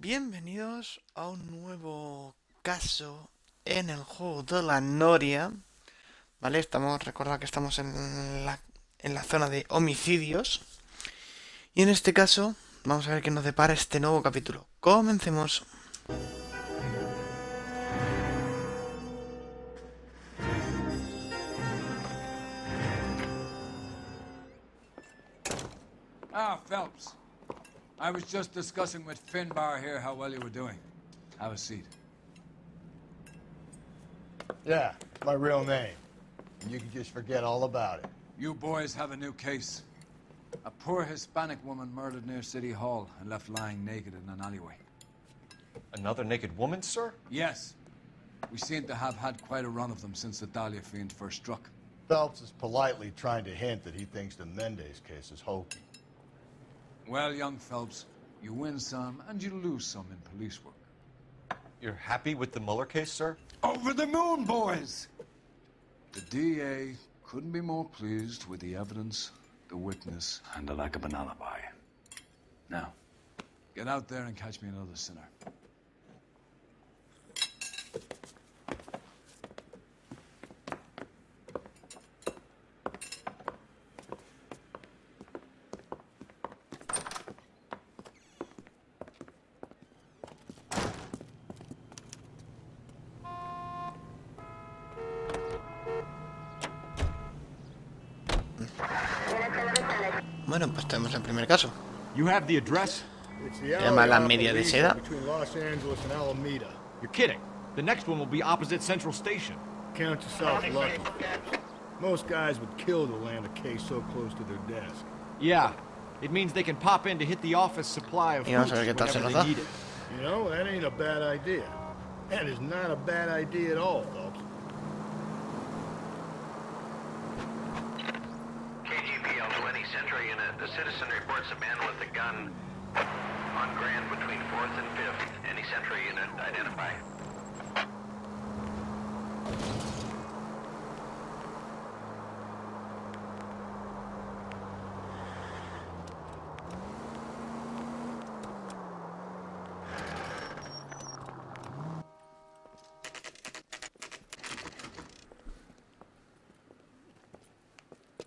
Bienvenidos a un nuevo caso en el juego de la Noria. Vale, recordad que estamos en la zona de homicidios. Y en este caso, vamos a ver qué nos depara este nuevo capítulo. Comencemos. Ah, Phelps. I was just discussing with Finbar here how well you were doing. Have a seat. Yeah, my real name. And you can just forget all about it. You boys have a new case. A poor Hispanic woman murdered near City Hall and left lying naked in an alleyway. Another naked woman, sir? Yes. We seem to have had quite a run of them since the Dahlia fiend first struck. Phelps is politely trying to hint that he thinks the Mendez case is hokey. Well, young Phelps, you win some and you lose some in police work. You're happy with the Mueller case, sir? Over the moon, boys! The DA couldn't be more pleased with the evidence, the witness, and the lack of an alibi. Now, get out there and catch me another sinner. Bueno, pues tenemos el primer caso. You have the address? Se llama la media de Seda. Between Los Angeles and Alameda. You're kidding. The next one will be opposite Central Station. Count yourself lucky. Most guys would kill to land a case so close to their desk. Yeah. It means they can pop in to hit the office supply of Y vamos a hooch ver qué tal se whenever nos they da. need it. You know, that ain't a bad idea. That is not a bad idea at all, Phelps. KGPL to any Central unit. The citizen reports a man with a gun on Grand between 4th and 5th. Any Central unit, identify.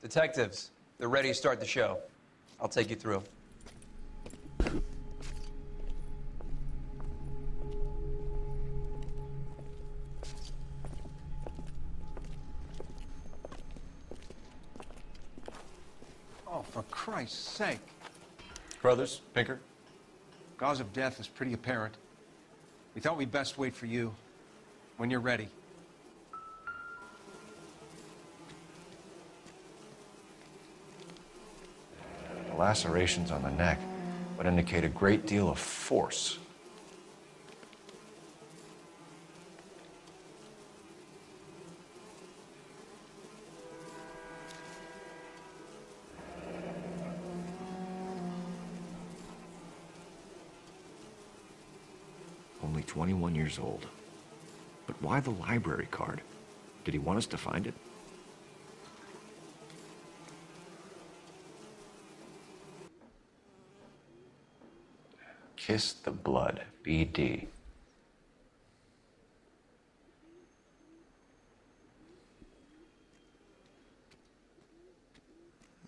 Detectives, they're ready to start the show. I'll take you through. Oh, for Christ's sake. Brothers, Pinker? Cause of death is pretty apparent. We thought we'd best wait for you when you're ready. The lacerations on the neck would indicate a great deal of force. Only 21 years old. But why the library card? Did he want us to find it? Kiss the blood, BD.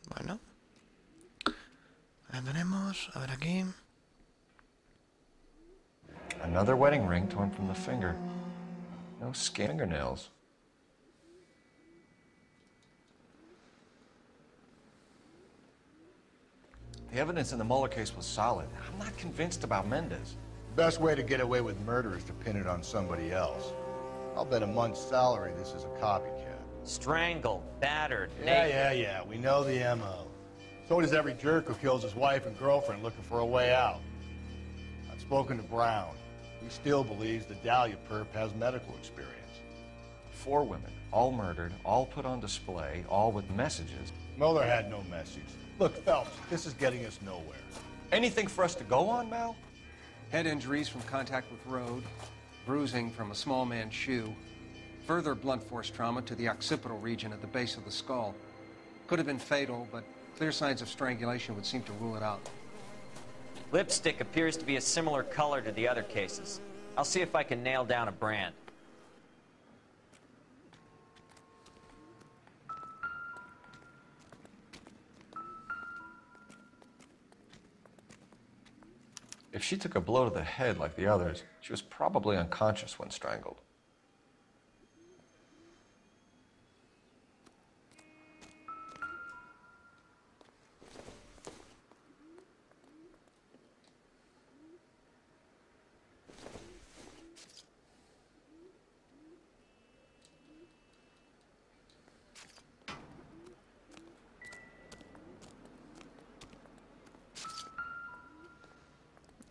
Bueno. Ahí tenemos. A ver aquí. Another wedding ring torn from the finger. No skin fingernails. The evidence in the Mueller case was solid. I'm not convinced about Mendez. Best way to get away with murder is to pin it on somebody else. I'll bet a month's salary this is a copycat. Strangled, battered, Yeah. We know the M.O. So does every jerk who kills his wife and girlfriend looking for a way out. I've spoken to Brown. He still believes the Dahlia perp has medical experience. 4 women, all murdered, all put on display, all with messages. Mueller had no message. Look, Phelps, this is getting us nowhere. Anything for us to go on, Mal? Head injuries from contact with road, bruising from a small man's shoe, further blunt force trauma to the occipital region at the base of the skull. Could have been fatal, but clear signs of strangulation would seem to rule it out. Lipstick appears to be a similar color to the other cases. I'll see if I can nail down a brand. If she took a blow to the head like the others, she was probably unconscious when strangled.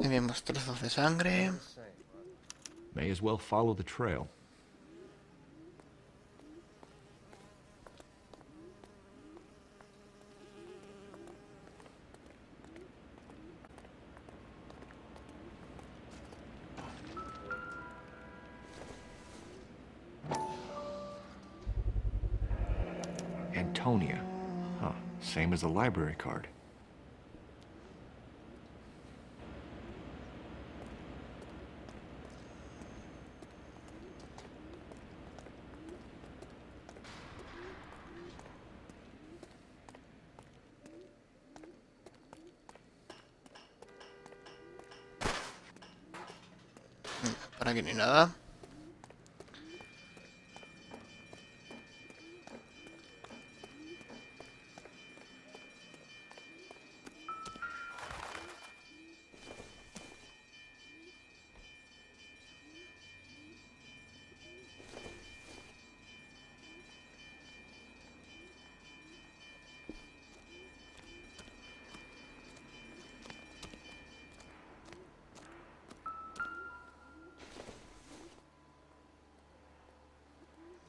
Y vemos trozos de sangre. May as well follow the trail. Antonia. Huh. Same as the library card. Por aquí ni nada.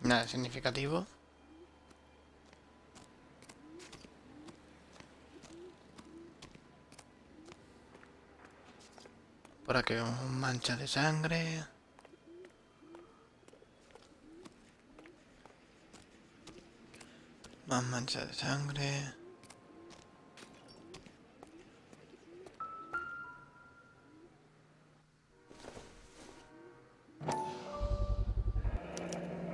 Nada significativo. Por aquí vemos mancha de sangre. Más mancha de sangre.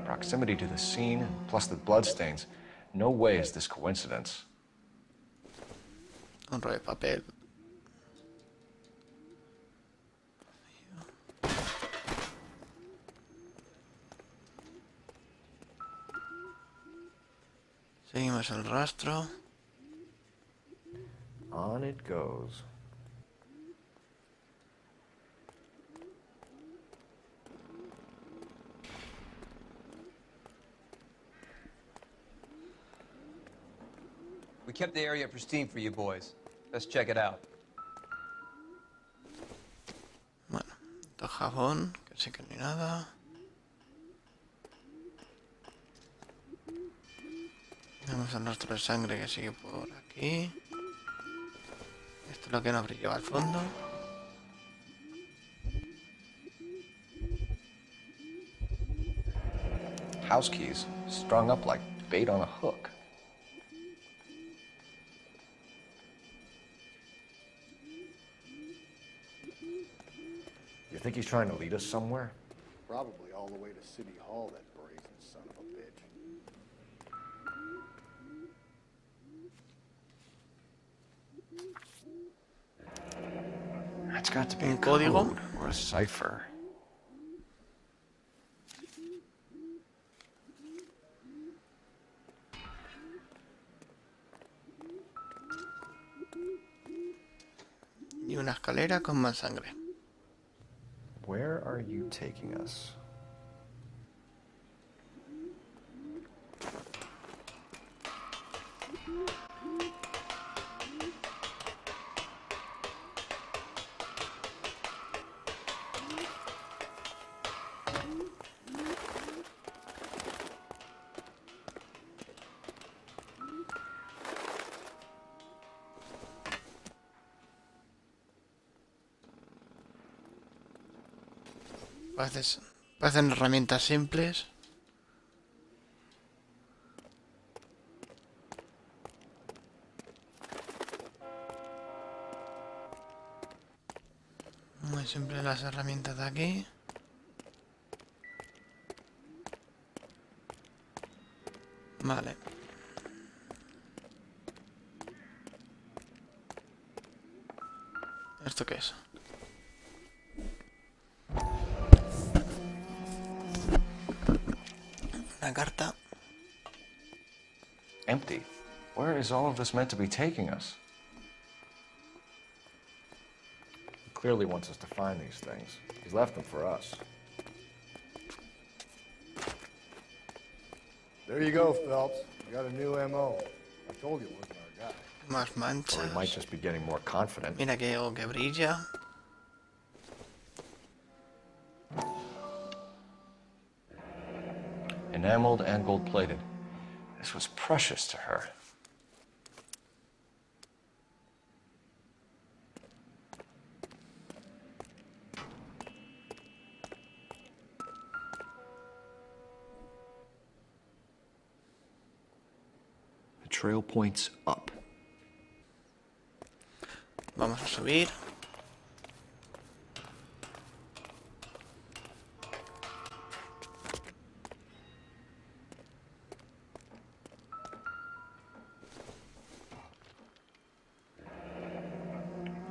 Proximity to the scene, plus the bloodstains. No way is this coincidence. Un rollo de papel. Seguimos el rastro. On it goes. We kept the area pristine for you boys. Let's check it out. Bueno, esto es jabón, que sí que no hay nada. Vemos el rastro de sangre que sigue por aquí. Esto es lo que nos brillaba al fondo. House keys, strung up like bait on a hook. You think he's trying to lead us somewhere? Probably all the way to City Hall, that brazen son of a bitch. That's got to be Un a código. code or a cipher. Y una escalera con más sangre. Where are you taking us? Parecen herramientas simples. Muy simple las herramientas de aquí. Vale. ¿Esto qué es? Una carta. Empty. Where is all of this meant to be taking us? He clearly wants us to find these things. He's left them for us. There you go, Phelps. You got a new MO. I told you it wasn't our guy. Más Or he might manchas. just be getting more confident. Mira que algo que brilla. Enameled and gold-plated. This was precious to her. The trail points up. Vamos a subir.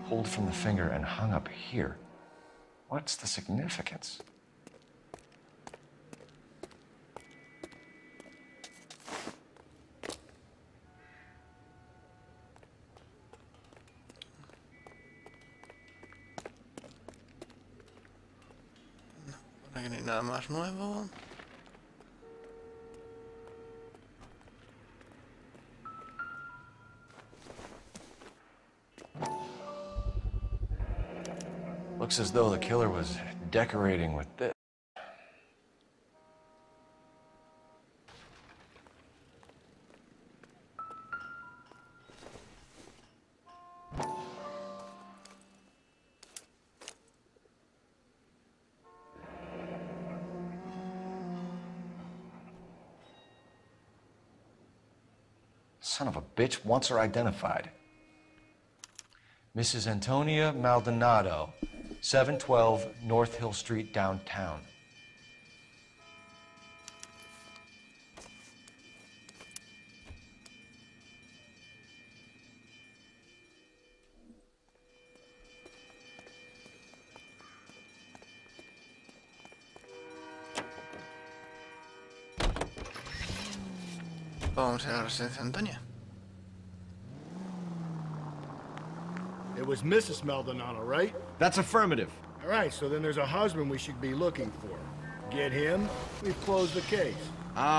Pulled from the finger and hung up here. What's the significance? Por aquí no hay nada más nuevo. Looks as though the killer was decorating with this. Son of a bitch wants her identified. Mrs. Antonia Maldonado, 712 North Hill Street, downtown. Vamos a la residencia de Antonia. It was Mrs. Maldonado, right? That's affirmative. All right, so then there's a husband we should be looking for. Get him, we've closed the case.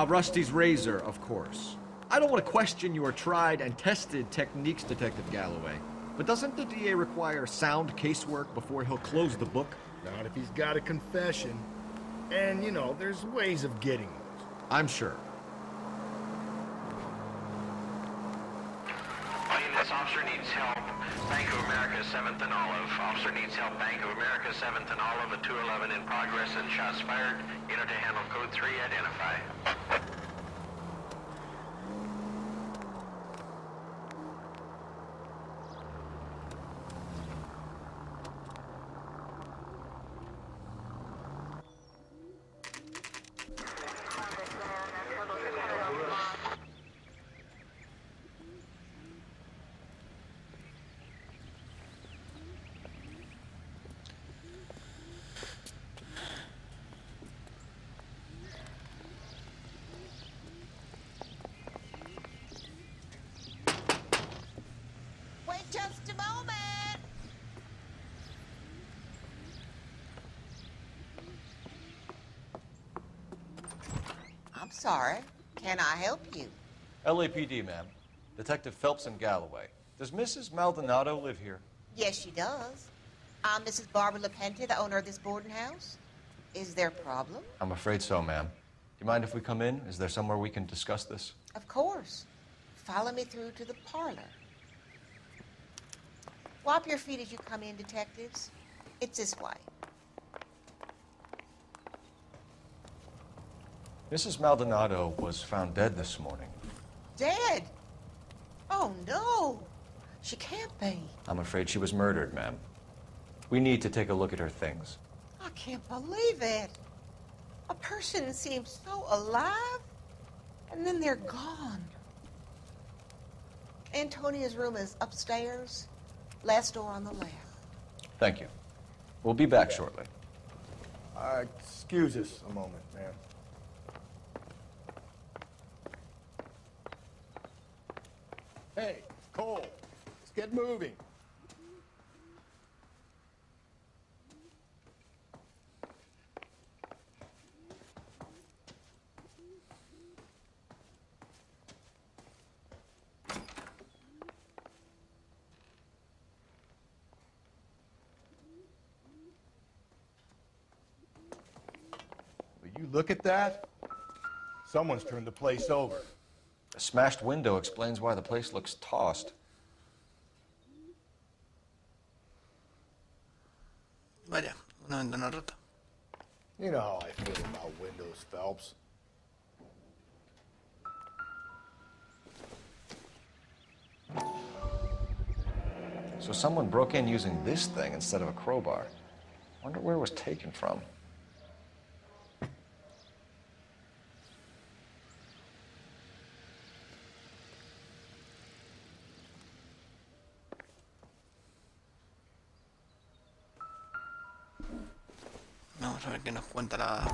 Rusty's razor, of course. I don't want to question your tried and tested techniques, Detective Galloway. But doesn't the DA require sound casework before he'll close the book? Not if he's got a confession. And, you know, there's ways of getting those. I'm sure. This officer needs help. Bank of America, 7th and Olive. Officer needs help. Bank of America, 7th and Olive. A 211 in progress and shots fired. Unit to handle code 3. Identify. Just a moment. I'm sorry. Can I help you? LAPD, ma'am. Detective Phelps and Galloway. Does Mrs. Maldonado live here? Yes, she does. I'm Mrs. Barbara LaPenta, the owner of this boarding house. Is there a problem? I'm afraid so, ma'am. Do you mind if we come in? Is there somewhere we can discuss this? Of course. Follow me through to the parlor. Wipe your feet as you come in, detectives. It's this way. Mrs. Maldonado was found dead this morning. Dead? Oh, no. She can't be. I'm afraid she was murdered, ma'am. We need to take a look at her things. I can't believe it. A person seems so alive, and then they're gone. Antonia's room is upstairs, last door on the left. Thank you. We'll be back shortly. Excuse us a moment, ma'am. Hey, Cole, let's get moving. Will you look at that? Someone's turned the place over. A smashed window explains why the place looks tossed. Vaya, una ventana rota. You know how I feel about windows, Phelps. So someone broke in using this thing instead of a crowbar. Wonder where it was taken from. Vamos a ver qué nos cuenta la...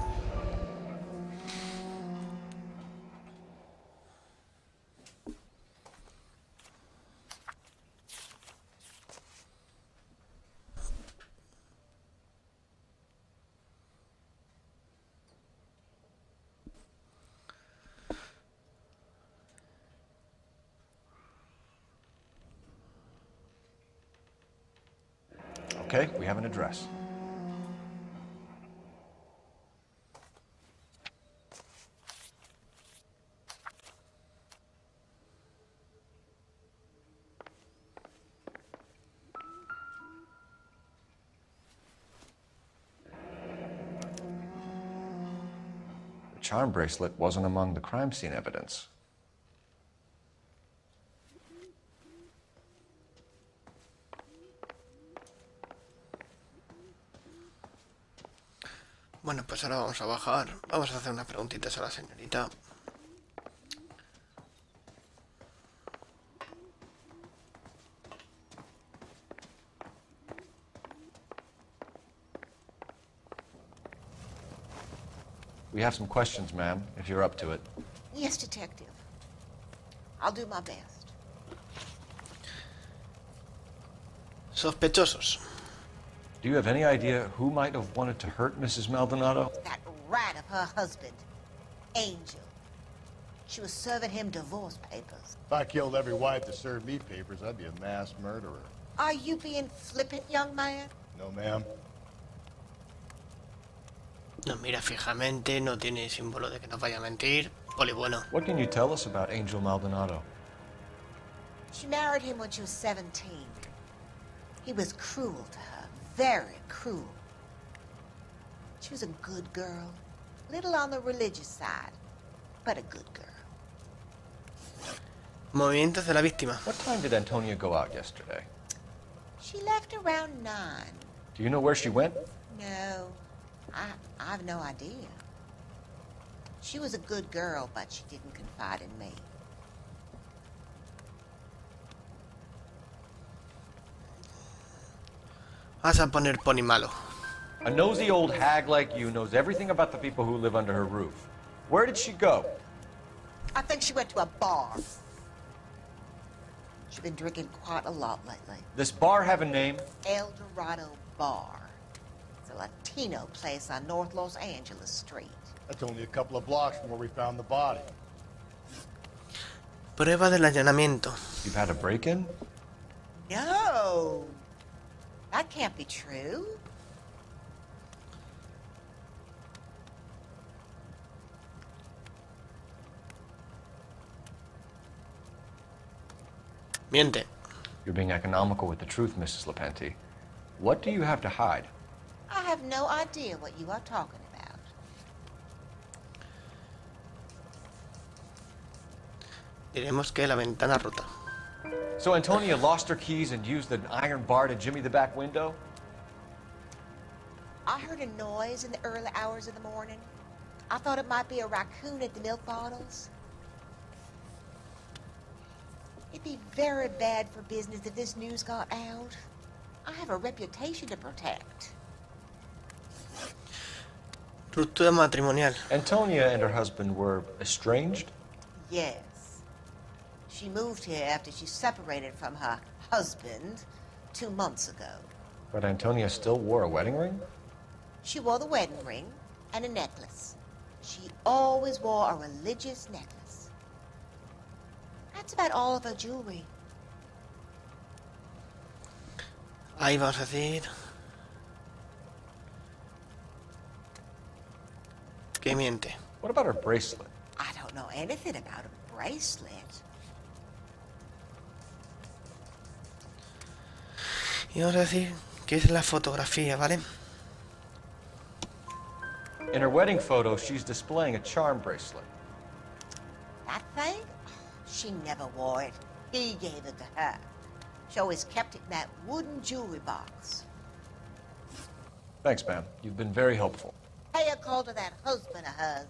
Okay, we have an address. The charm bracelet wasn't among the crime scene evidence. Bueno, pues ahora vamos a bajar. Vamos a hacer unas preguntitas a la señorita. We have some questions, ma'am, if you're up to it. Yes, detective. I'll do my best. Sospechosos. Do you have any idea who might have wanted to hurt Mrs. Maldonado? That rat of her husband, Angel. She was serving him divorce papers. If I killed every wife that served me papers, I'd be a mass murderer. Are you being flippant, young man? No, ma'am. Nos mira fijamente, no tiene símbolo de que nos vaya a mentir. Poli bueno. What can you tell us about Angel Maldonado? She married him when she was 17. He was cruel to her, very cruel. She was a good girl, little on the religious side, but a good girl. Movimientos de la víctima. What time did Antonia go out yesterday? She left around 9. Do you know where she went? No, I have no idea. She was a good girl, but she didn't confide in me. Vas a poner pony malo. A nosy old hag like you knows everything about the people who live under her roof. Where did she go? I think she went to a bar. She's been drinking quite a lot lately. This bar have a name? El Dorado Bar. It's a Latino place on North Los Angeles Street. That's only a couple of blocks from where we found the body. Prueba del allanamiento. You've had a break-in? No. That can't be true. Miente. You're being economical with the truth, Mrs. Lepenti. What do you have to hide? I have no idea what you are talking about. Diremos que la ventana rota. So Antonia lost her keys and used an iron bar to jimmy the back window? I heard a noise in the early hours of the morning. I thought it might be a raccoon at the milk bottles. It'd be very bad for business if this news got out. I have a reputation to protect. Ruptura matrimonial. Antonia and her husband were estranged? Yes. She moved here after she separated from her husband 2 months ago. But Antonia still wore a wedding ring? She wore the wedding ring and a necklace. She always wore a religious necklace. That's about all of her jewelry. Ahí vamos a decir que miente. What about her bracelet? I don't know anything about a bracelet. Y vamos a decir que es la fotografía, ¿vale? In her wedding photo, she's displaying a charm bracelet. That thing? She never wore it. He gave it to her. She always kept it in that wooden jewelry box. Thanks, ma'am. You've been very helpful. Pay a call to that husband of hers.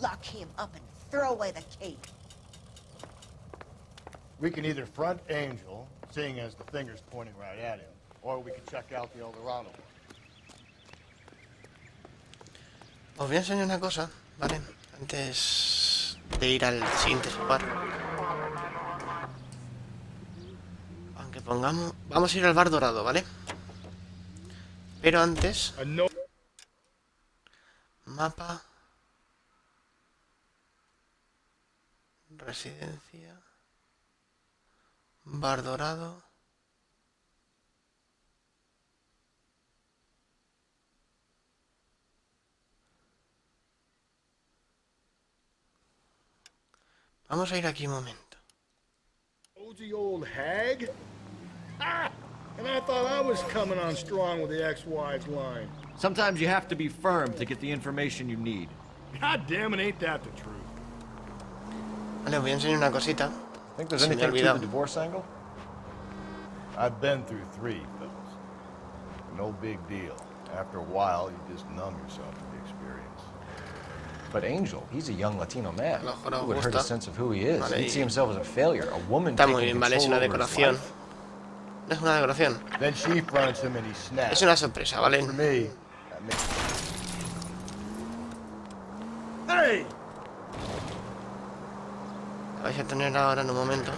Lock him up and throw away the key. We can either front Angel, seeing as the finger's pointing right at him, or we can check out the El.A.NORIE. Os voy a enseñar una cosa, ¿vale? Antes de ir al siguiente lugar. Aunque pongamos... Vamos a ir al bar dorado, ¿vale? Pero antes... Mapa... Residencia... Bar dorado... Vamos a ir aquí un momento. Cozy old hag? Ah! And I thought I was coming on strong with the ex-wives line. Sometimes you have to be firm to get the information you need. God damn it, ain't that the truth? Vale, os voy a enseñar una cosita. Think there's Se me ha anything to olvidado. the divorce angle? I've been through 3, Phyllis. No big deal. After a while, you just numb yourself to the experience. But Angel, he's a young Latino man. A lo mejor os Who would hurt gusta. his sense of who he is. Vale, He'd see himself as a failure, a woman Está muy taking bien, vale, es control una over his decoración. life. No es una decoración. Then she fronts him and he snaps. Es una sorpresa, ¿vale? For me, that makes... Hey! La vais a tener ahora en un momento.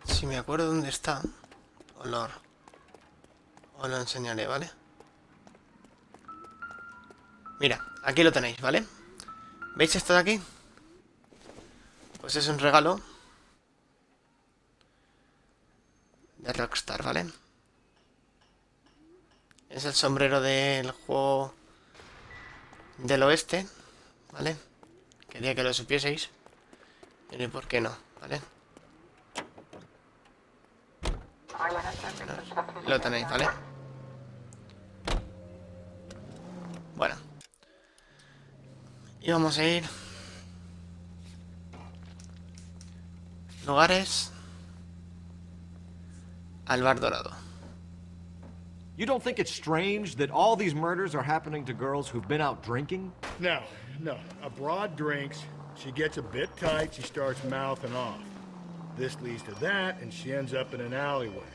Si me acuerdo dónde está, os lo enseñaré, ¿vale? Mira, aquí lo tenéis, ¿vale? ¿Veis esto de aquí? Pues es un regalo de Rockstar, ¿vale? Es el sombrero del juego del oeste, ¿vale? Quería que lo supieseis. Y por qué no, ¿vale? Lo tenéis, ¿vale? Bueno. Y vamos a ir... Lugares... Al bar dorado. You don't think it's strange that all these murders are happening to girls who've been out drinking? No. A broad drinks, she gets a bit tight, she starts mouthing off. This leads to that, and she ends up in an alleyway.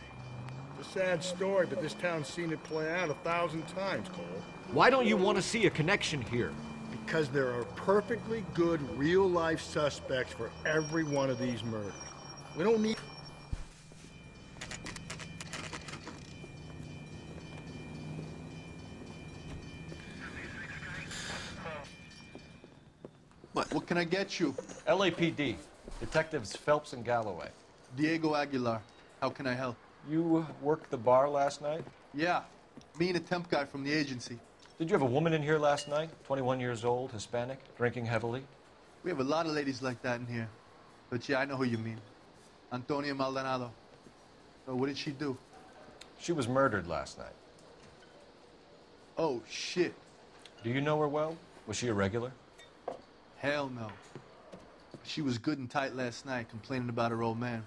It's a sad story, but this town's seen it play out 1,000 times, Cole. Why don't you want to see a connection here? Because there are perfectly good real-life suspects for every one of these murders. We don't need... What can I get you? LAPD. Detectives Phelps and Galloway. Diego Aguilar. How can I help? You worked the bar last night? Yeah. Me and a temp guy from the agency. Did you have a woman in here last night? 21 years old, Hispanic, drinking heavily? We have a lot of ladies like that in here. But yeah, I know who you mean. Antonia Maldonado. Oh, what did she do? She was murdered last night. Oh, shit. Do you know her well? Was she a regular? Hell no. She was good and tight last night, complaining about her old man.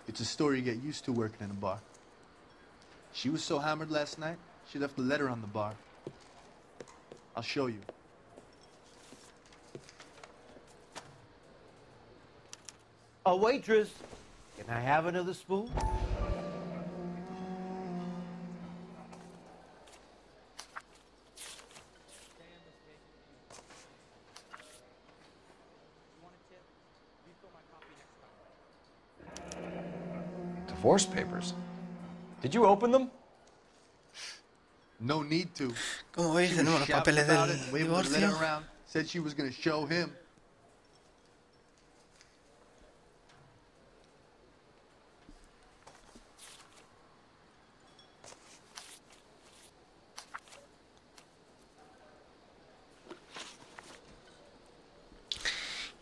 It's a story you get used to working in a bar. She was so hammered last night, she left a letter on the bar. I'll show you. A waitress, can I have another spoon? Divorce papers? Did you open them? No need to. Como veis, tenemos los papeles del divorcio. Said she was going to show him.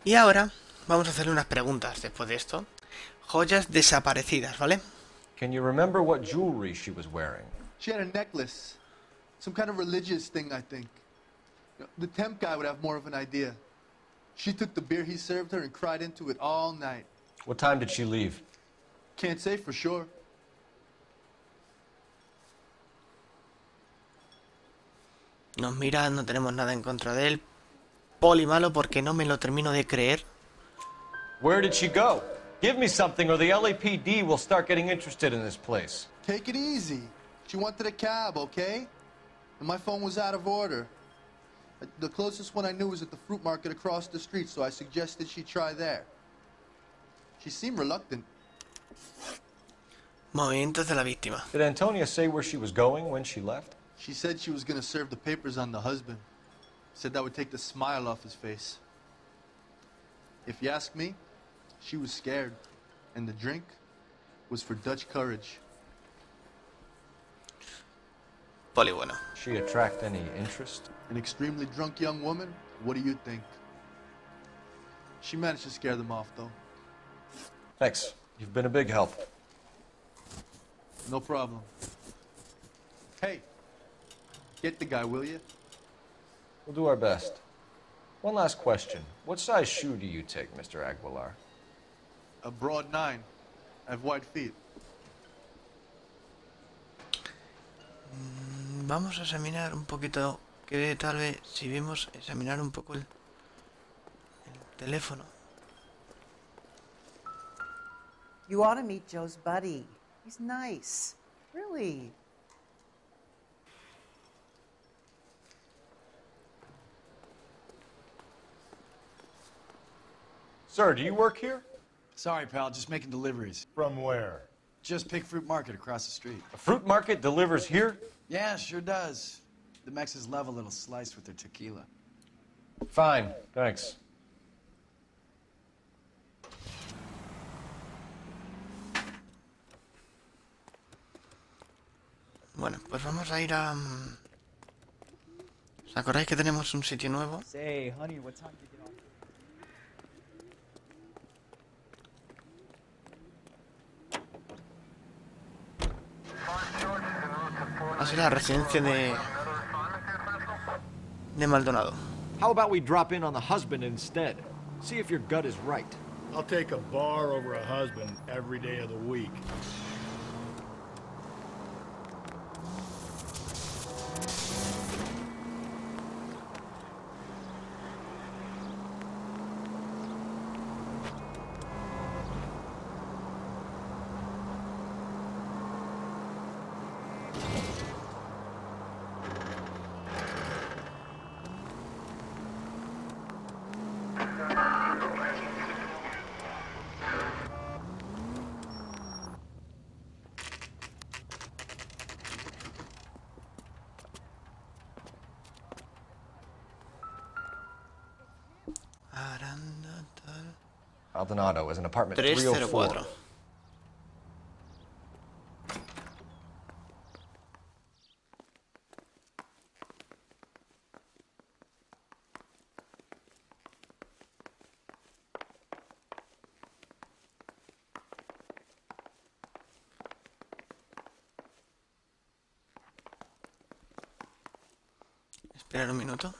Y ahora vamos a hacerle unas preguntas después de esto. Joyas desaparecidas, ¿vale? Can you remember what jewelry she was wearing? She had a necklace. Some kind of religious thing, I think. The temp guy would have more of an idea. She took the beer he served her and cried into it all night. What time did she leave? Can't say for sure. Nos mira, no tenemos nada en contra de él. Poli malo porque no me lo termino de creer. Where did she go? Give me something or the LAPD will start getting interested in this place. Take it easy. She wanted a cab, okay? And my phone was out of order. The closest one I knew was at the fruit market across the street, so I suggested she try there. She seemed reluctant. Movimientos de la víctima. Did Antonia say where she was going when she left? She said she was going to serve the papers on the husband. Said that would take the smile off his face. If you ask me, she was scared. And the drink was for Dutch courage. Poli bueno. She attract any interest? An extremely drunk young woman? What do you think? She managed to scare them off, though. Thanks. You've been a big help. No problem. Hey, get the guy, will you? We'll do our best. One last question. What size shoe do you take, Mr. Aguilar? A broad 9. I have wide feet. Vamos a examinar un poquito, que tal vez si vemos examinar un poco el teléfono. You ought to meet Joe's buddy. He's nice. Really. Sir, do you work here? Sorry, pal, just making deliveries. From where? Just Pig Fruit Market across the street. A fruit market delivers here? Yeah, sure does. The Mexes love a little slice with their tequila. Fine, thanks. Bueno, pues vamos a ir a... ¿Os acordáis que tenemos un sitio nuevo? Say, honey, what time did you get off? Así la residencia de Maldonado. How about we drop in on the husband instead? See if your gut is right. I'll take a bar over a husband every day of the week. Maldonado is an apartment 304. 304. Esperar un minuto.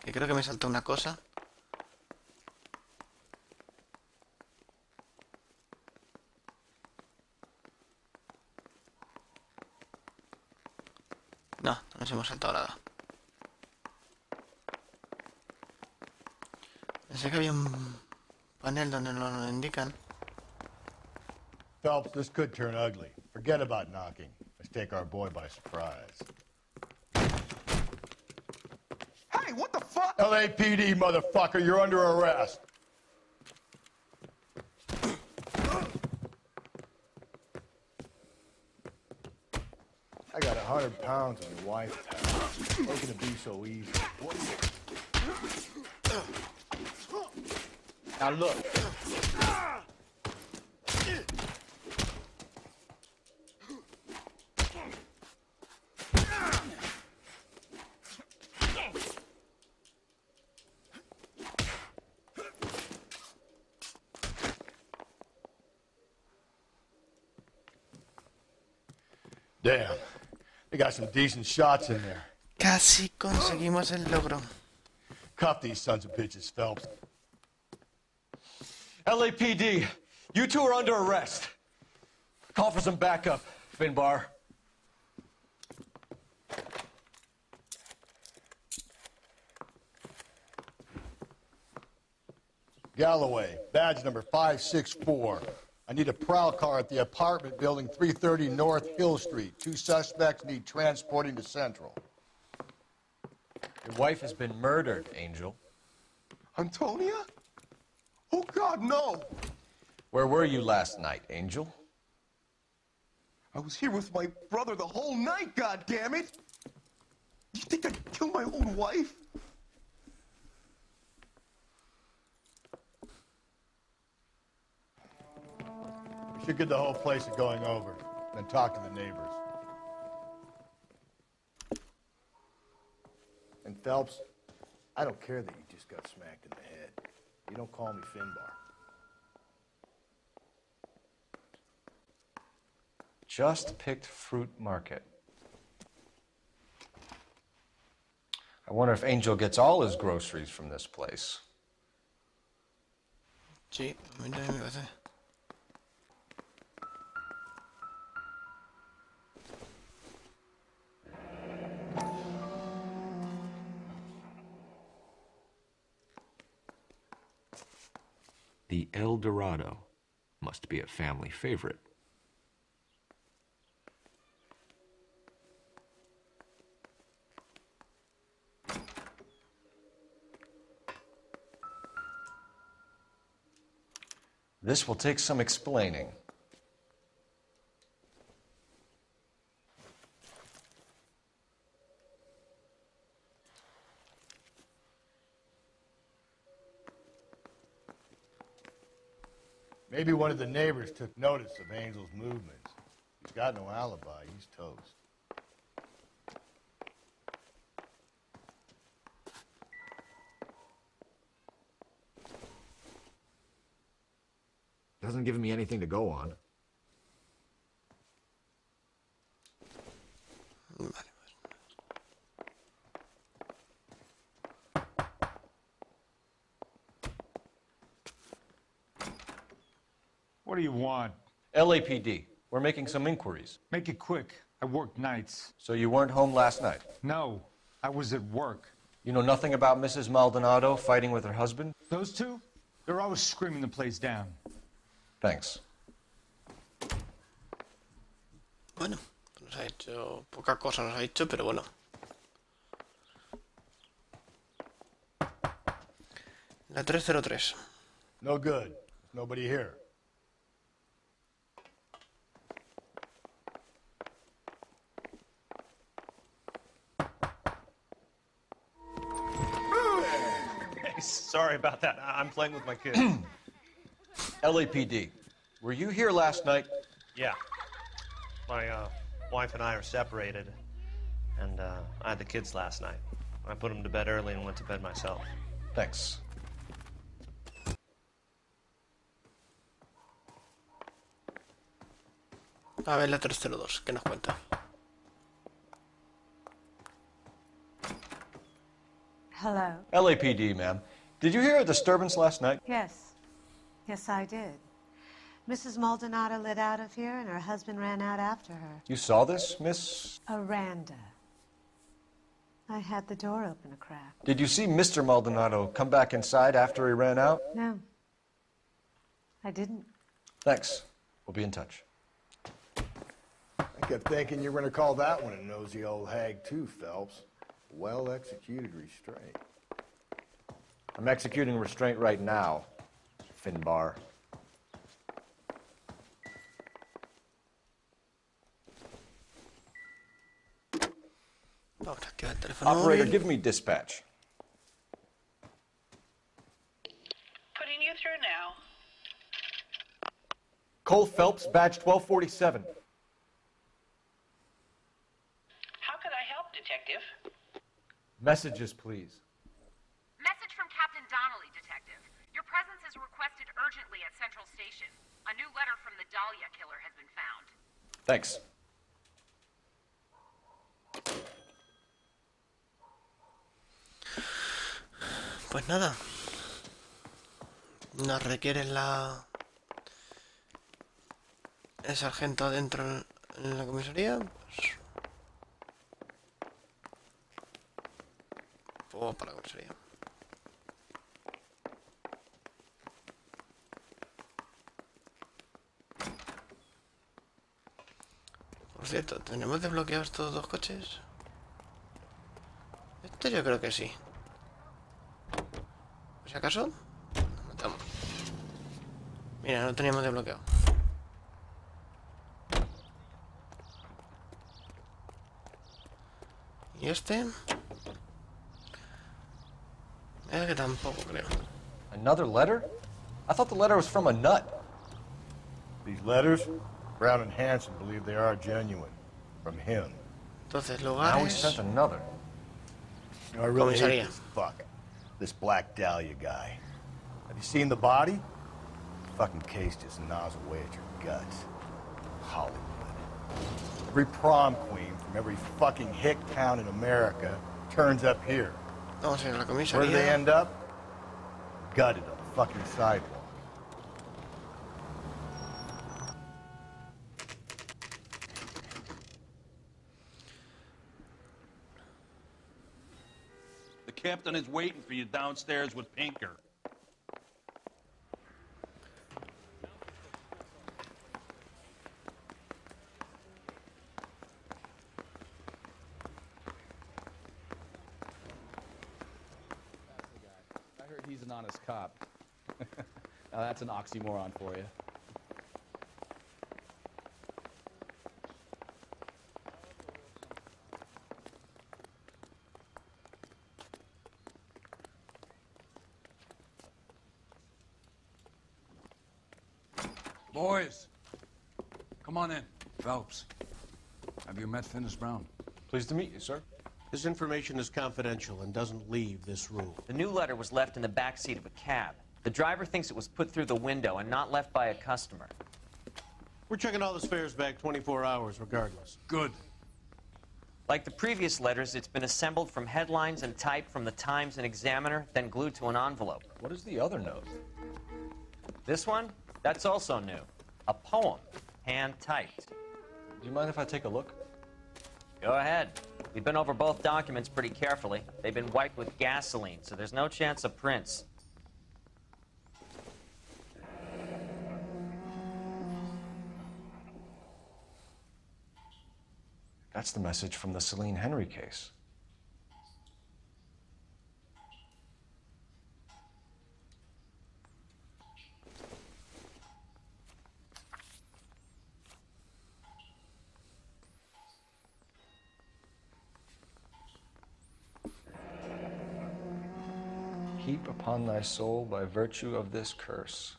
Que creo que me saltó una cosa. No, no nos hemos saltado nada. Pensé que había un panel donde nos lo indican. Phelps, this could turn ugly. Forget about knocking. Let's take our boy by surprise. Hey, what the fuck? LAPD, motherfucker, you're under arrest. I got 100 pounds on your wife's tab. How can it be so easy? Now look. Damn. They got some decent shots in there. Casi conseguimos el logro. Cuff these sons of bitches, Phelps. LAPD, you two are under arrest. Call for some backup, Finbar. Galloway, badge number 564. I need a prowl car at the apartment building 330 North Hill Street. 2 suspects need transporting to Central. Your wife has been murdered, Angel. Antonia? Oh, God, no! Where were you last night, Angel? I was here with my brother the whole night, goddammit! You think I'd kill my own wife? We should get the whole place a going over, then talk to the neighbors. And Phelps, I don't care that you just got smacked in the head. You don't call me Finbar. Just picked Fruit Market. I wonder if Angel gets all his groceries from this place. Sí, a mí también me parece. The El Dorado must be a family favorite. This will take some explaining. Maybe one of the neighbors took notice of Angel's movements. He's got no alibi. He's toast. Doesn't give me anything to go on. What do you want? LAPD, we're making some inquiries. Make it quick. I work nights. So you weren't home last night? No, I was at work. You know nothing about Mrs. Maldonado fighting with her husband? Those two? They're always screaming the place down. Thanks. Bueno, nos ha hecho poca cosa, nos ha dicho, pero bueno. La 303. No good. There's nobody here. Sorry about that. I'm playing with my kid. LAPD, were you here last night? Yeah. My wife and I are separated, and I had the kids last night. I put them to bed early and went to bed myself. Thanks. A ver la 302, ¿qué nos cuenta? Hello. LAPD, ma'am. Did you hear a disturbance last night? Yes. Yes, I did. Mrs. Maldonado lit out of here, and her husband ran out after her. You saw this, Miss? Aranda. I had the door open a crack. Did you see Mr. Maldonado come back inside after he ran out? No. I didn't. Thanks. We'll be in touch. I kept thinking you were going to call that one a nosy old hag too, Phelps. Well-executed restraint. I'm executing restraint right now, Finbar. Operator, give me dispatch. Putting you through now. Cole Phelps, badge 1247. How could I help, Detective? Messages, please. Message from Captain Donnelly, Detective. Your presence is requested urgently at Central Station. A new letter from the Dahlia killer has been found. Thanks. Pues nada. Nos requiere el sargento adentro en la comisaría. Pues para la comisaría. Por cierto, ¿tenemos desbloqueados estos dos coches? Este yo creo que sí. Por si acaso, nos matamos. Mira, no teníamos desbloqueado. Y este... es que tampoco creo. Another letter? I thought the letter was from a nut. These letters, Brown and Hanson believe they are genuine. From him. Entonces, Now he lugares... sent another. You know, I really hate Comisaría. this fuck. This Black Dahlia guy. Have you seen the body? Fucking case just gnaws away at your guts. Hollywood. Every prom queen from every fucking hick town in America turns up here. Vamos a ir a la Where do comisaría. they end up? Gutted on the fucking sidewalk. The captain is waiting for you downstairs with Pinker. I heard he's an honest cop. Now that's an oxymoron for you. Boys, come on in. Phelps, have you met Finis Brown? Pleased to meet you, sir. This information is confidential and doesn't leave this room. The new letter was left in the back seat of a cab. The driver thinks it was put through the window and not left by a customer. We're checking all the spares back 24 hours regardless. Good. Like the previous letters, it's been assembled from headlines and type from the Times and Examiner, then glued to an envelope. What is the other note? This one? That's also new. A poem, hand-typed. Do you mind if I take a look? Go ahead. We've been over both documents pretty carefully. They've been wiped with gasoline, so there's no chance of prints. That's the message from the Celine Henry case. Heap upon thy soul by virtue of this curse.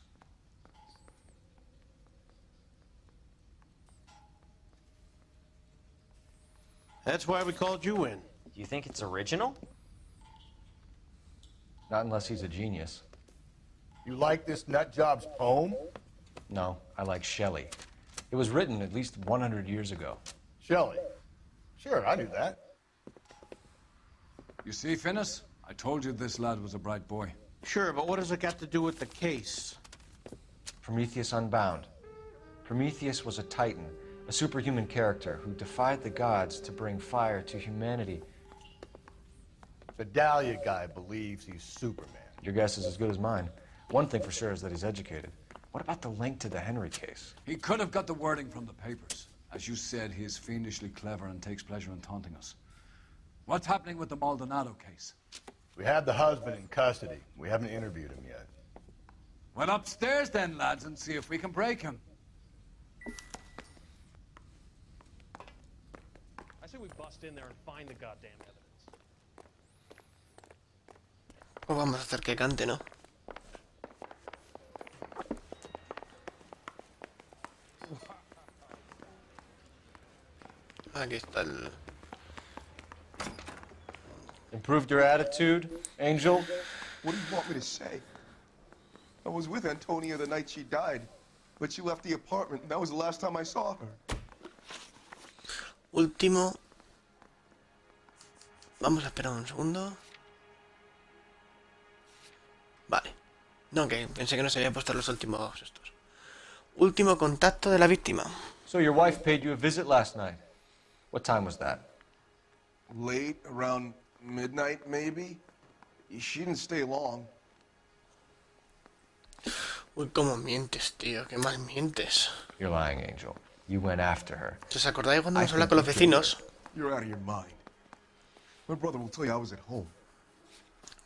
That's why we called you in. Do you think it's original? Not unless he's a genius. You like this nutjob's poem? No, I like Shelley. It was written at least 100 years ago. Shelley? Sure, I knew that. You see, Finis? I told you this lad was a bright boy. Sure, but what does it got to do with the case? Prometheus Unbound. Prometheus was a titan, a superhuman character who defied the gods to bring fire to humanity. The Dahlia guy believes he's Superman. Your guess is as good as mine. One thing for sure is that he's educated. What about the link to the Henry case? He could have got the wording from the papers. As you said, he is fiendishly clever and takes pleasure in taunting us. What's happening with the Maldonado case? We have the husband in custody. We haven't interviewed him yet. Well, upstairs then, lads, and see if we can break him. I say we bust in there and find the goddamn evidence. O vamos a hacer que cante, ¿no? Aquí está el... Improved your attitude, Angel? What do you want me to say? I was with Antonia the night she died, but she left the apartment, and that was the last time I saw her. Último... Vamos a esperar un segundo. Vale. No, que pensé que no se había puesto los últimos estos. Último contacto de la víctima. So your wife paid you a visit last night. What time was that? Late, around midnight, maybe? She didn't stay long. Uy, cómo mientes, tío. Qué mal mientes. You're lying, Angel. You went after her. ¿Os acordáis cuando hemos hablado con los vecinos? You're out of your mind. My brother will tell you I was at home.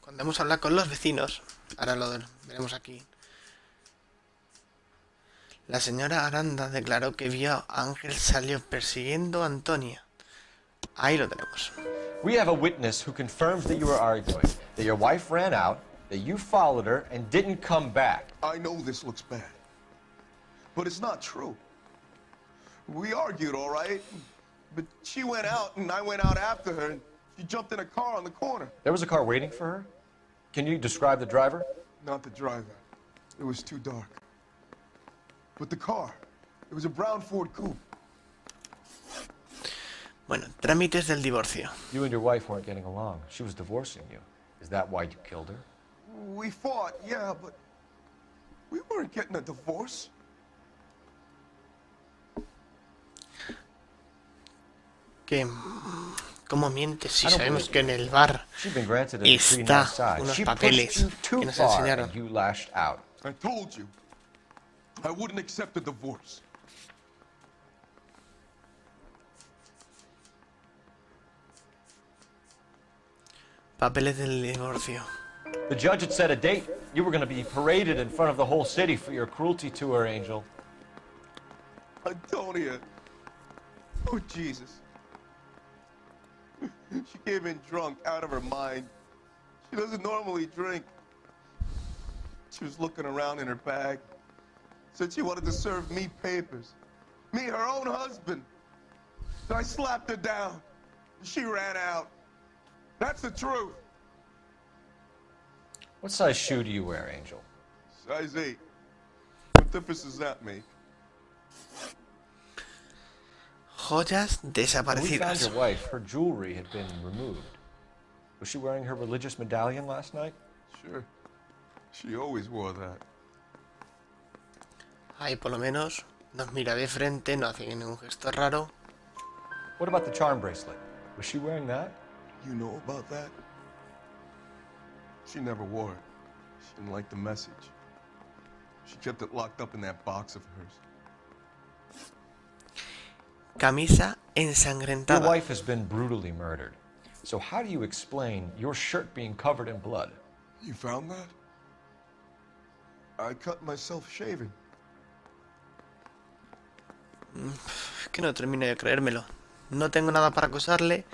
Cuando hemos hablado con los vecinos, ahora lo veremos aquí. La señora Aranda declaró que vio a Ángel salió persiguiendo a Antonia. Ahí lo tenemos. We have a witness who confirms that you were arguing, that your wife ran out, that you followed her and didn't come back. I know this looks bad, but it's not true. We argued, all right, but she went out and I went out after her and she jumped in a car on the corner. There was a car waiting for her? Can you describe the driver? Not the driver. It was too dark. But the car, it was a brown Ford coupe. Bueno, trámites del divorcio. You and your wife weren't getting along. She was divorcing you. Is that why you killed her? We fought, yeah, but we weren't getting a divorce. ¿Qué? ¿Cómo mientes si sabemos que en el bar está unos papeles que nos enseñaron? I told you, I wouldn't accept a divorce. Papeles del divorcio. The judge had set a date. You were going to be paraded in front of the whole city for your cruelty to her, Angel. Antonia. Oh, Jesus. She came in drunk, out of her mind. She doesn't normally drink. She was looking around in her bag. Said she wanted to serve me papers. Me, her own husband. So I slapped her down. She ran out. That's the truth. What size shoe do you wear, Angel? Size 8. What difference does that make? Joyas When we found desaparecidas. your wife, her jewelry had been removed. Was she wearing her religious medallion last night? Sure. She always wore that. Ahí por lo menos nos mira de frente, no hace ningún gesto raro. What about the charm bracelet? Was she wearing that? You know about that? She never wore it. She didn't like the message. She kept it locked up in that box of hers. Camisa Your ensangrentada. wife has been brutally murdered. So how do you explain your shirt being covered in blood? You found that? I cut myself shaving. Es que no termino de creérmelo. No tengo nada para acusarle,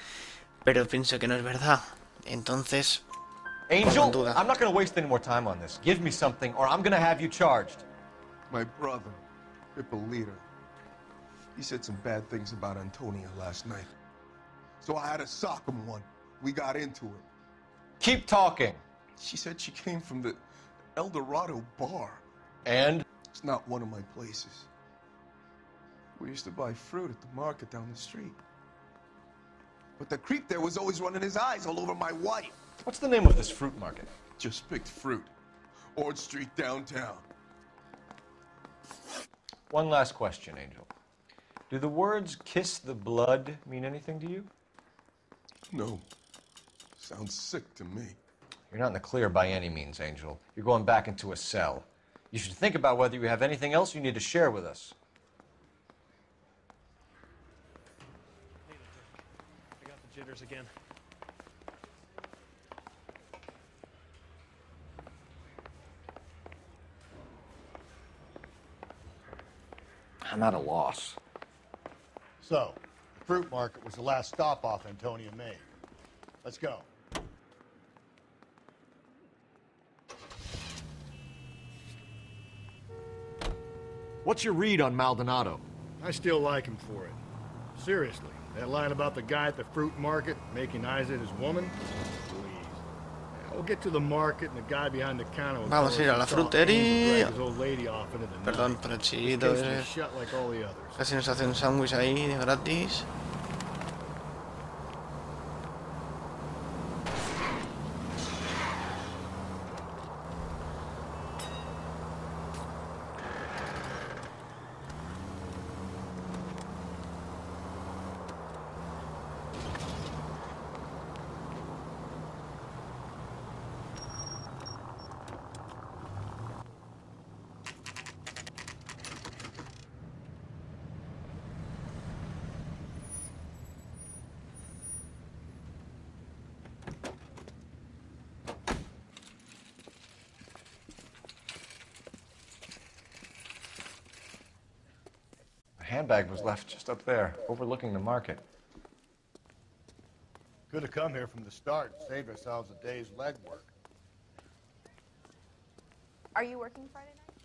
pero pienso que no es verdad. Entonces, Angel, con duda. I'm not going to waste any more time on this. Give me something or I'm going to have you charged. My brother, Hippolito, he said some bad things about Antonia last night. So I had to sock him one. We got into it. Keep talking. She said she came from the El Dorado bar. And? It's not one of my places. We used to buy fruit at the market down the street. But the creep there was always running his eyes all over my wife. What's the name of this fruit market? Just picked fruit. Ord Street downtown. One last question, Angel. Do the words kiss the blood mean anything to you? No. Sounds sick to me. You're not in the clear by any means, Angel. You're going back into a cell. You should think about whether you have anything else you need to share with us. I got the jitters again. I'm at a loss. So, the fruit market was the last stop off Antonia made. Let's go. What's your read on Maldonado? I still like him for it. Seriously, that line about the guy at the fruit market making eyes at his woman? Please. We'll get to the market and the guy behind the counter. Vamos a ir a la frutería. Perdón por el chillito. Casi nos hace un sándwich ahí de gratis. Handbag was left just up there, overlooking the market. Could have come here from the start and saved ourselves a day's legwork. Are you working Friday night?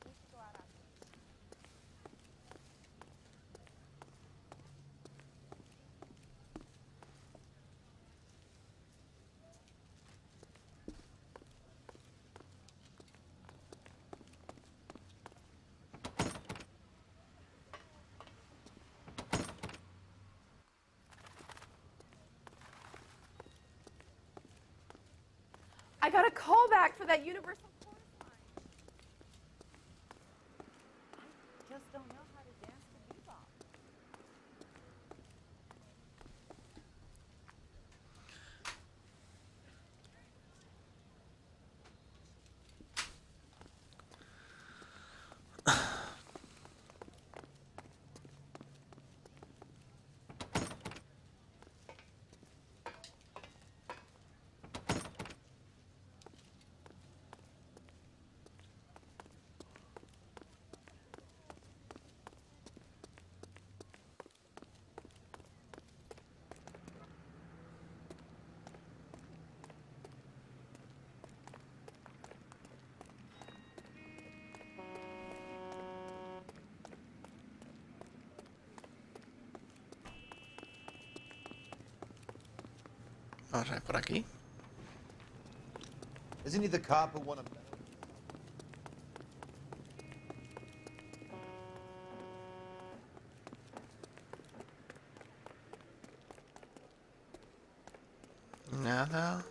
We should go out after. I got a call back for that Universal chorus line. I just don't know how to dance to bebop. Vamos a ver por aquí. Isn't he the cop who won a... Nada.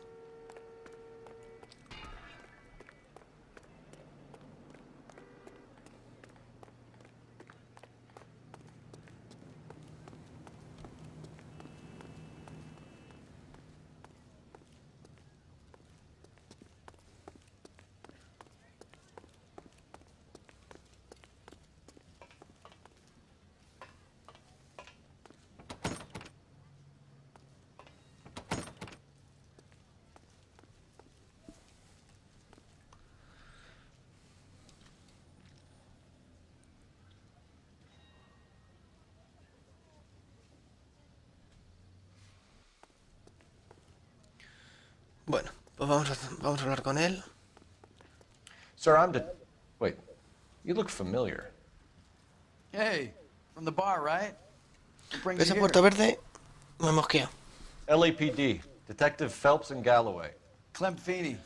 Bueno, pues vamos a hablar con él. Sir, Wait, you look familiar. Hey, from the bar, right? What brings Esa you puerta here? verde me mosquea. LAPD, Detective Phelps and Galloway. Clem Feeney.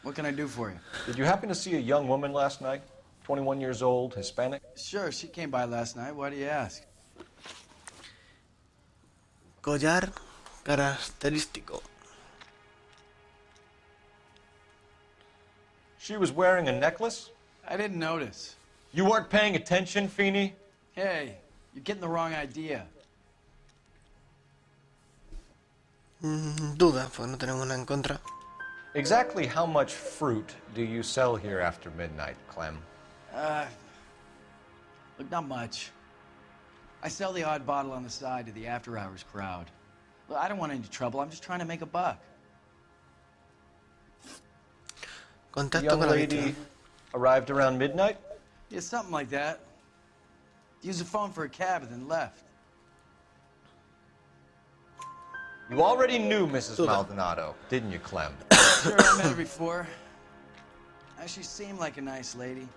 What can I do for you? Did you happen to see a young woman last night? 21 years old, Hispanic? Sure, she came by last night. Why do you ask? Collar característico. She was wearing a necklace? I didn't notice. You weren't paying attention, Feeney? Hey, you're getting the wrong idea. Duda, pues no tenemos nada en contra. Exactly how much fruit do you sell here after midnight, Clem? Look, not much. I sell the odd bottle on the side to the after-hours crowd. Look, I don't want any trouble. I'm just trying to make a buck. The young lady arrived around midnight? Yeah, something like that. Used the phone for a cab and then left. You already knew Mrs. Maldonado, didn't you, Clem? Sure, I met her before. She seemed like a nice lady.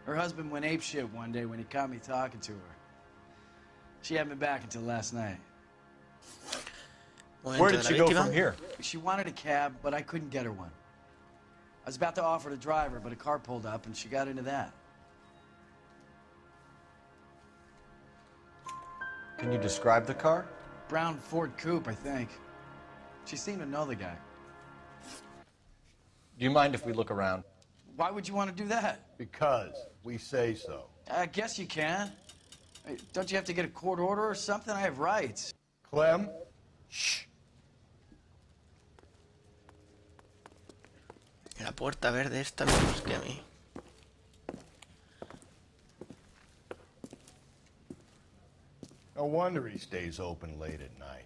Her husband went apeshit one day when he caught me talking to her. She hadn't been back until last night. Where did she go from here? She wanted a cab, but I couldn't get her one. I was about to offer to drive her, but a car pulled up and she got into that. Can you describe the car? Brown Ford Coupe, I think. She seemed to know the guy. Do you mind if we look around? Why would you want to do that? Because we say so. I guess you can. Don't you have to get a court order or something? I have rights. Clem? Shh. La puerta verde esta me busqué a mí. No wonder he stays open late at night.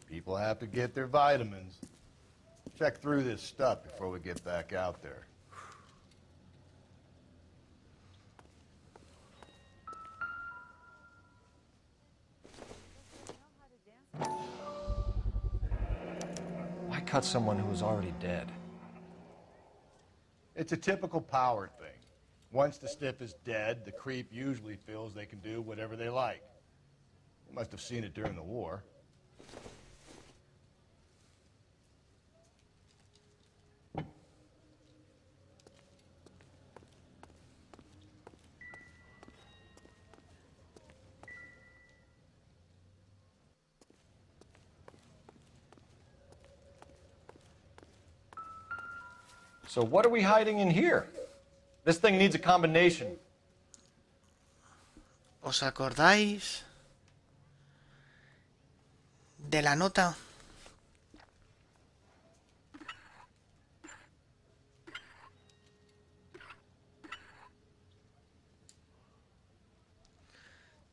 People have to get their vitamins. Check through this stuff before we get back out there. Why cut someone who was already dead? It's a typical power thing. Once the stiff is dead, the creep usually feels they can do whatever they like. You must have seen it during the war. So what are we hiding in here? This thing needs a combination. ¿Os acordáis de la nota?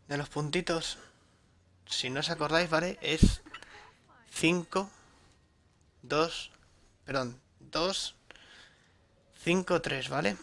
De los puntitos. Si no os acordáis, ¿vale? Es 5, 2, 5, 3, ¿vale?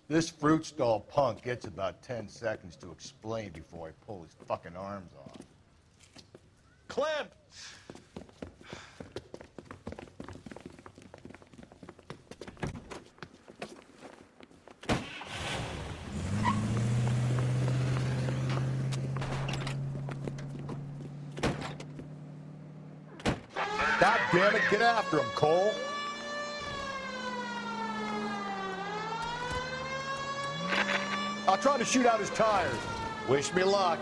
This fruit stall punk gets about 10 seconds to explain before I pull his fucking arms off. Clem! God damn it, get after him, Cole. I'll try to shoot out his tires. Wish me luck.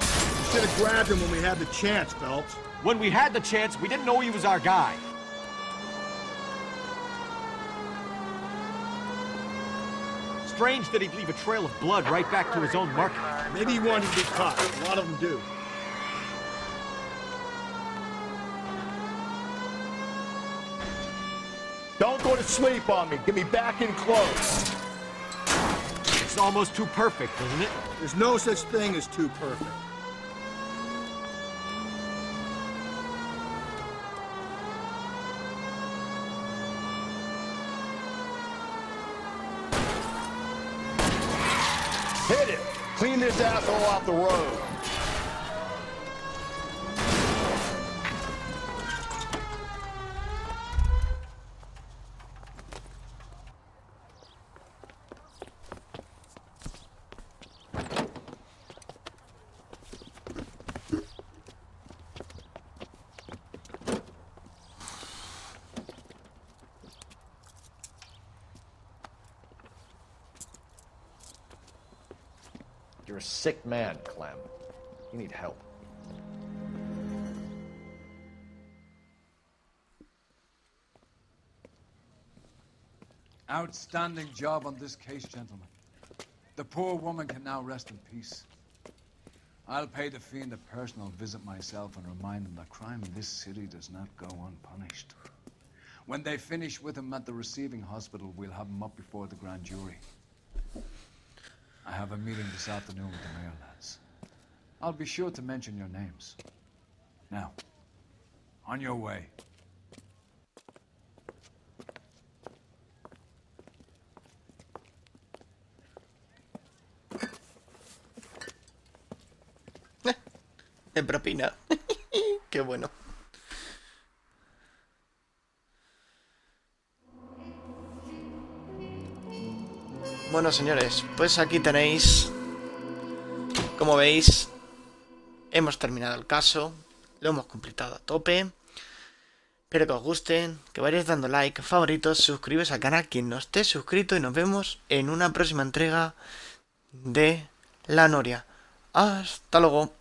You should have grabbed him when we had the chance, Phelps. When we had the chance, we didn't know he was our guy. Strange that he'd leave a trail of blood right back to his own market. Maybe he wanted to be caught. A lot of them do. Don't go to sleep on me. Get me back in close. It's almost too perfect, isn't it? There's no such thing as too perfect. Hit it. Clean this asshole off the road. You're a sick man, Clem. You need help. Outstanding job on this case, gentlemen. The poor woman can now rest in peace. I'll pay the fiend a personal visit myself and remind him that crime in this city does not go unpunished. When they finish with him at the receiving hospital, we'll have him up before the grand jury. I have a meeting this afternoon with the mayor, lads. I'll be sure to mention your names. Now, on your way. De propina. Qué bueno. Bueno, señores, pues aquí tenéis, como veis, hemos terminado el caso, lo hemos completado a tope. Espero que os gusten, que vayáis dando like, favoritos, suscribiros al canal quien no esté suscrito y nos vemos en una próxima entrega de La Noria. Hasta luego.